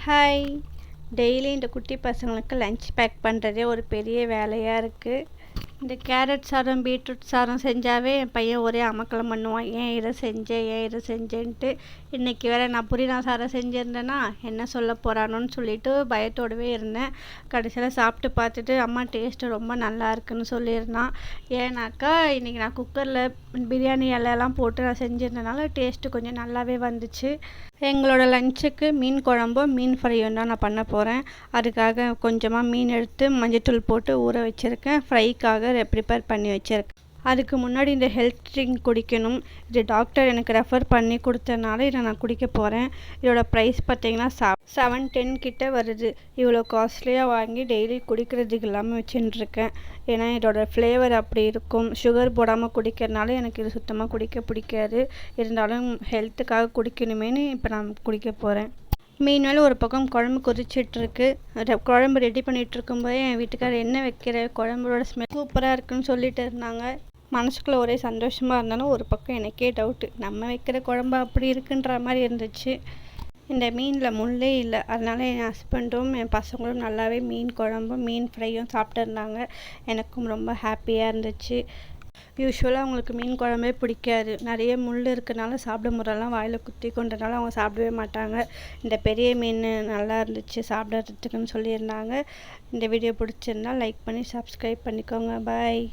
Hi. Daily இந்த குட்டி பசங்களுக்கு லஞ்ச் பேக் பண்ணுறதே ஒரு பெரிய வேலையாக இருக்குது. இந்த கேரட் சாதம் பீட்ரூட் சாதம் செஞ்சாவே என் பையன் ஒரே அமக்கலம் பண்ணுவான். ஏன் இதை செஞ்சேன்ட்டு. இன்றைக்கி வேறு நான் புதினா சாதம் செஞ்சுருந்தேன்னா என்ன சொல்ல போகிறானோன்னு சொல்லிட்டு பயத்தோடவே இருந்தேன். கடைசியில் சாப்பிட்டு பார்த்துட்டு அம்மா டேஸ்ட்டு ரொம்ப நல்லா இருக்குன்னு சொல்லியிருந்தான். ஏன்னாக்கா இன்றைக்கி நான் குக்கரில் பிரியாணி இலையெல்லாம் போட்டு நான் செஞ்சுருந்தனால டேஸ்ட்டு கொஞ்சம் நல்லாவே வந்துச்சு. எங்களோட லஞ்சுக்கு மீன் குழம்பும் மீன் ஃப்ரையும் தான் நான் பண்ண போகிறேன். அதுக்காக கொஞ்சமாக மீன் எடுத்து மஞ்சள்தூள் போட்டு ஊற வச்சுருக்கேன். ஃப்ரைக்காக ப்ரிப்பேர் பண்ணி வச்சுருக்கேன். அதுக்கு முன்னாடி இந்த ஹெல்த் ட்ரிங்க் குடிக்கணும். இது டாக்டர் எனக்கு ரெஃபர் பண்ணி கொடுத்தனால இதை நான் குடிக்க போகிறேன். இதோட ப்ரைஸ் பார்த்திங்கன்னா 710 கிட்ட வருது. இவ்வளோ காஸ்ட்லியாக வாங்கி டெய்லி குடிக்கிறதுக்கு இல்லாமல் வச்சுட்டுருக்கேன். ஏன்னா இதோட ஃப்ளேவர் அப்படி இருக்கும். சுகர் போடாமல் குடிக்கிறதுனால எனக்கு இது சுத்தமாக குடிக்க பிடிக்காது. இருந்தாலும் ஹெல்த்துக்காக குடிக்கணுமேனு இப்போ நான் குடிக்க போகிறேன். மீனால ஒரு பக்கம் குழம்பு கொதிச்சிட்ருக்கு. குழம்பு ரெடி பண்ணிகிட்டு இருக்கும்போதே என் வீட்டுக்காரர் என்ன வைக்கிற குழம்போட ஸ்மெல் சூப்பராக இருக்குன்னு சொல்லிட்டு இருந்தாங்க. மனசுக்குள்ளே ஒரே சந்தோஷமாக இருந்தாலும் ஒரு பக்கம் எனக்கே டவுட்டு, நம்ம வைக்கிற குழம்பு அப்படி இருக்குன்ற மாதிரி இருந்துச்சு. இந்த மீனில் முள்ளே இல்லை. அதனால் என் ஹஸ்பண்டும் என் பசங்களும் நல்லாவே மீன் குழம்பும் மீன் ஃப்ரையும் சாப்பிட்டுருந்தாங்க. எனக்கும் ரொம்ப ஹாப்பியாக இருந்துச்சு. யூஸ்வலாக அவங்களுக்கு மீன் குழம்பே பிடிக்காது. நிறைய முள் இருக்கிறனால சாப்பிட முறைலாம் வாயில் குத்தி கொண்டனால அவங்க சாப்பிடவே மாட்டாங்க. இந்த பெரிய மீன் நல்லா இருந்துச்சு சாப்பிட்றதுக்குன்னு சொல்லியிருந்தாங்க. இந்த வீடியோ பிடிச்சிருந்தா லைக் பண்ணி சப்ஸ்கிரைப் பண்ணிக்கோங்க. பாய்.